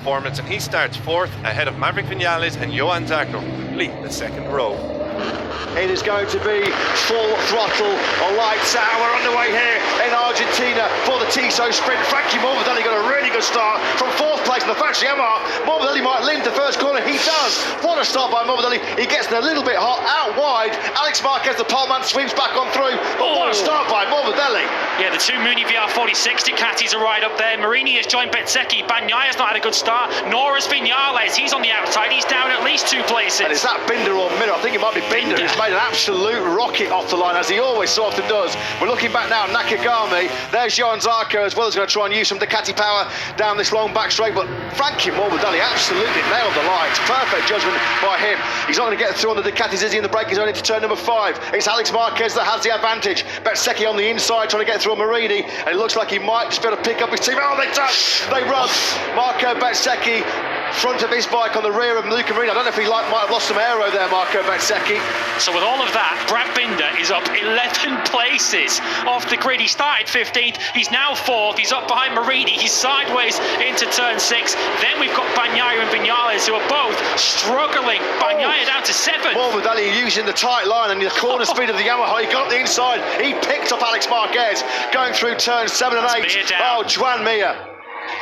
performance, and he starts fourth ahead of Maverick Vinales and Johan Zarco, who complete the second row. It is going to be full throttle, lights out. We're underway here in Argentina for the Tissot sprint. Frankie Morbidelli got a really good start from fourth place in the factory MR. Morbidelli might lead the first corner. He does. What a start by Morbidelli. He gets a little bit hot out wide. Alex Marquez, the poleman, sweeps back on through. But what a start by Morbidelli. Yeah, the two Mooney VR46 Ducatis are right up there. Marini has joined Bezzecchi. Bagnaya's not had a good start. Nor has Vinales. He's on the outside. He's down at least 2 places. And is that Binder or Miller? I think it might be Binder. He's made an absolute rocket off the line, as he always so often does. We're looking back now, Nakagami. There's Johan Zarco as well, as going to try and use some Ducati power down this long back straight. But Frankie Morbidelli absolutely nailed the lines. Perfect judgment by him. He's not going to get through on the Ducatis, is he, in the braking zone into turn number 5. It's Alex Marquez that has the advantage. Bezzecchi on the inside trying to get through on Marini, and it looks like he might just be able to pick up his team. Oh, they touch! They run! Marco Bezzecchi front of his bike on the rear of Luca Marini. I don't know if he might have lost some aero there, Marco Bezzecchi. So with all of that, Brad Binder is up 11 places off the grid. He started 15th, he's now 4th, he's up behind Marini, he's sideways into turn 6. Then we've got Bagnaia and Vinales, who are both struggling. Bagnaia down to 7th. Morbidelli using the tight line and the corner speed of the Yamaha. He got up the inside, he picked up Alex Marquez going through turns 7 and 8. Oh, Joan Mir.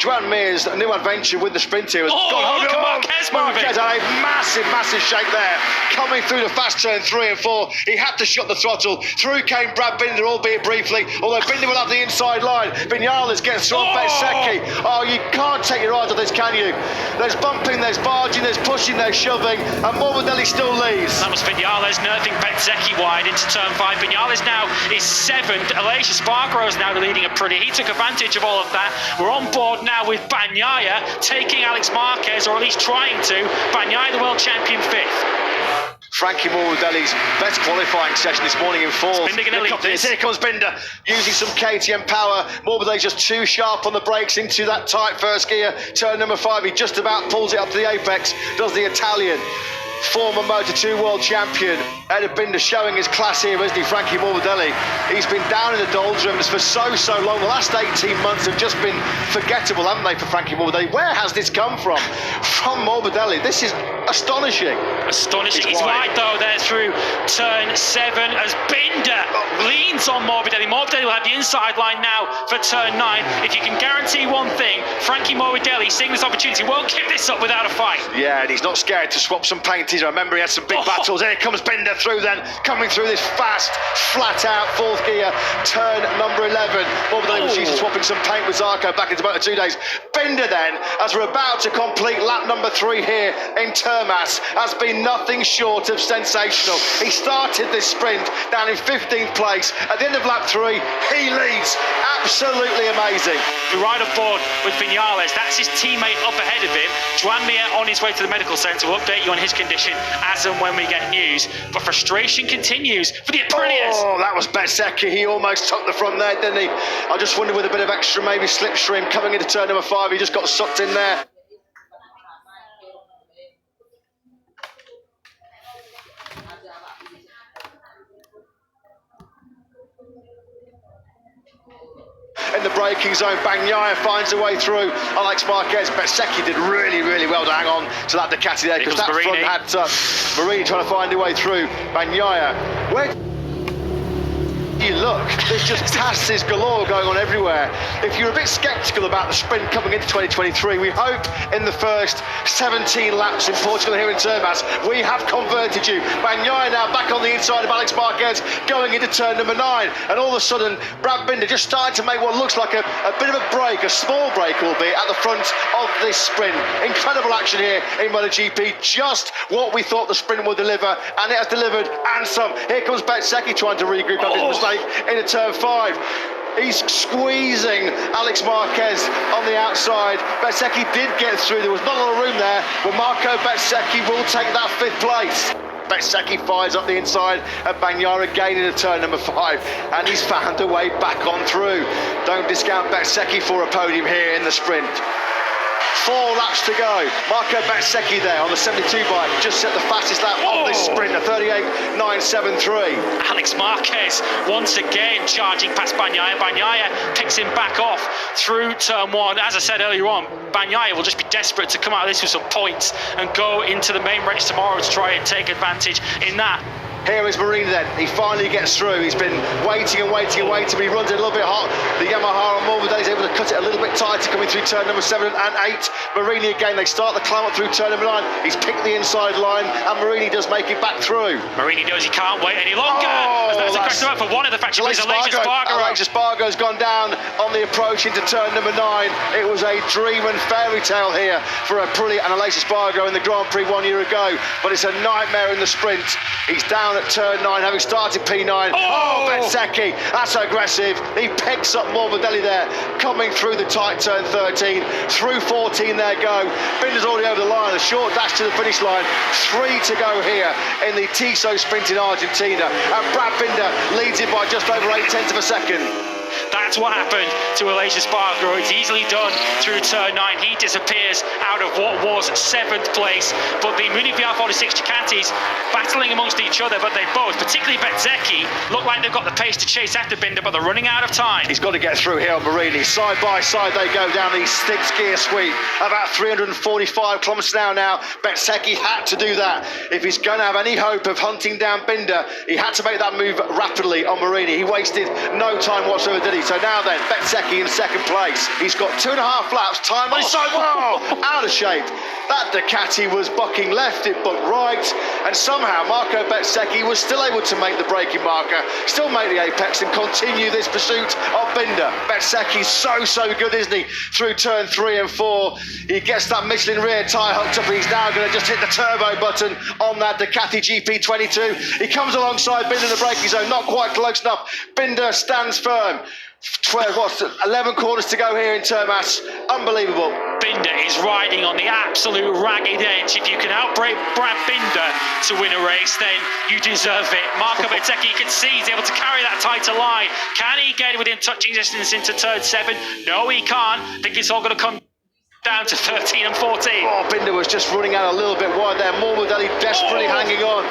Joan Mir's new adventure with the sprint here has gone home. Look at Marquez had a massive shake there. Coming through the fast turn 3 and 4. He had to shut the throttle. Through came Brad Binder, albeit briefly. Although Binder will have the inside line. Vinales gets through on Bezzecchi. Oh, you can't take your eyes off this, can you? There's bumping, there's barging, there's pushing, there's shoving. And Morbidelli still leads. That was Vinales nerfing Bezzecchi wide into turn 5. Vinales now is 7th. Aleix Espargaro is now leading it pretty. He took advantage of all of that. We're on board now with Bagnaia taking Alex Marquez, or at least trying to. Bagnaia, the world champion, 5th. Frankie Morbidelli's best qualifying session this morning in 4th. Here comes Binder using some KTM power. Morbidelli's just too sharp on the brakes into that tight first gear. Turn number 5, he just about pulls it up to the apex. Does the Italian. Former Moto2 world champion Ed Binder showing his class here, isn't he, Frankie Morbidelli? He's been down in the doldrums for so long. The last 18 months have just been forgettable, haven't they, for Frankie Morbidelli? Where has this come from? From Morbidelli. This is astonishing. He's wide though there through turn 7 as Binder leans on Morbidelli. Morbidelli will have the inside line now for turn 9. If you can guarantee one thing, Frankie Morbidelli, seeing this opportunity, won't give this up without a fight. Yeah, and he's not scared to swap some paint. I remember he had some big battles. Here comes Binder through then, coming through this fast, flat out 4th gear, turn number 11. Morbidelli was used to swapping some paint with Zarco back into Moto2 days. Binder then, as we're about to complete lap number 3 here in Termas, has been nothing short of sensational. He started this sprint down in 15th place. At the end of lap 3, he leads. Absolutely amazing. We're right aboard with Vinales. That's his teammate up ahead of him. Joan Mir on his way to the medical centre. We'll update you on his condition as and when we get news. But frustration continues for the Aprilias. Oh, that was Bezzecchi. He almost took the front there, didn't he? I just wonder with a bit of extra maybe slipstream coming into turn number 5, he just got sucked in there. In the braking zone, Bagnaia finds a way through Alex Marquez. Bezzecchi did really well to hang on to that Ducati there, because that Marini. front had Marini trying to find a way through. Bagnaia, where you look, there's just tasses galore going on everywhere. If you're a bit sceptical about the sprint coming into 2023, we hope in the first 17 laps in Portugal here in Termas, we have converted you. Bagnaia now back on the inside of Alex Marquez, going into turn number 9, and all of a sudden, Brad Binder just starting to make what looks like a bit of a break, a small break albeit, at the front of this sprint. Incredible action here in MotoGP, just what we thought the sprint would deliver, and it has delivered, and some. Here comes Bezzecchi trying to regroup after his mistake into turn 5. He's squeezing Alex Marquez on the outside. Bezzecchi did get through. There was not a lot of room there, but Marco Bezzecchi will take that 5th place. Bezzecchi fires up the inside of Bagnaia again into turn number 5, and he's found a way back on through. Don't discount Bezzecchi for a podium here in the sprint. 4 laps to go. Marco Bezzecchi there on the 72 bike just set the fastest lap of this sprint, a 38.973. Alex Marquez once again charging past Bagnaia. Bagnaia picks him back off through turn 1. As I said earlier on, Bagnaia will just be desperate to come out of this with some points and go into the main race tomorrow to try and take advantage in that. Here is Marini then, he finally gets through. He's been waiting and waiting and waiting, but he runs it a little bit hot. The Yamaha on Morbidelli is able to cut it a little bit tighter coming through turn number 7 and 8. Marini again, they start the climb up through turn number 9. He's picked the inside line and Marini does make it back through. Marini knows he can't wait any longer. That's a question for one of the factory players, Aleix Espargaro's gone down on the approach into turn number 9. It was a dream and fairy tale here for Aprilia and Aleix Espargaro in the Grand Prix 1 year ago, but it's a nightmare in the sprint. He's down at turn 9, having started P9. Oh, Bezzecchi, that's aggressive. He picks up Morbidelli there, coming through the tight turn 13, through 14 there go. Binder's already over the line, a short dash to the finish line. 3 to go here in the Tissot sprint in Argentina. And Brad Binder leads it by just over 0.8 of a second. That's what happened to Aleix Espargaro. It's easily done through turn 9. He disappears out of what was 7th place. But the Muni VR46 Ducatis battling amongst each other, but they both, particularly Bezzecchi, look like they've got the pace to chase after Binder, but they're running out of time. He's got to get through here on Marini. Side by side they go down the 6-gear sweep. About 345 kilometres an hour now. Bezzecchi had to do that. If he's going to have any hope of hunting down Binder, he had to make that move rapidly on Marini. He wasted no time whatsoever, did he? So now then, Bezzecchi in 2nd place. He's got 2.5 laps, time on his side. Wow, out of shape. That Ducati was bucking left, it bucked right, and somehow Marco Bezzecchi was still able to make the braking marker, still make the apex and continue this pursuit of Binder. Bezzecchi's so good, isn't he? Through turn 3 and 4, he gets that Michelin rear tyre hooked up and he's now going to just hit the turbo button on that Ducati GP22. He comes alongside Binder in the braking zone, not quite close enough. Binder stands firm. 11 corners to go here in Termas. Unbelievable. Binder is riding on the absolute ragged edge. If you can outbrake Brad Binder to win a race, then you deserve it. Marco Bezzecchi, you can see he's able to carry that tighter line. Can he get within touching distance into turn 7? No, he can't. I think it's all going to come down to 13 and 14. Oh, Binder was just running out a little bit wide there. Morbidelli desperately hanging on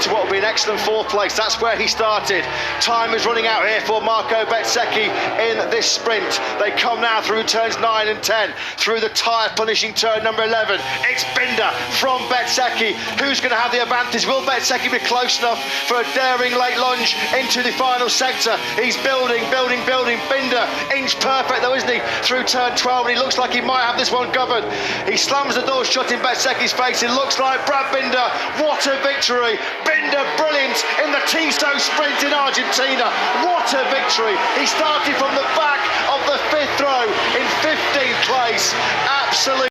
to what would be an excellent 4th place. That's where he started. Time is running out here for Marco Bezzecchi in this sprint. They come now through turns 9 and 10, through the tyre punishing turn number 11. It's Binder from Bezzecchi. Who's going to have the advantage? Will Bezzecchi be close enough for a daring late lunge into the final sector? He's building. Binder, inch perfect though, isn't he? Through turn 12, and he looks like he might have this one covered. He slams the door shut in Bezzecchi's face. It looks like Brad Binder. What a victory. Binder brilliant in the Tissot sprint in Argentina. What a victory. He started from the back of the 5th row in 15th place. Absolutely.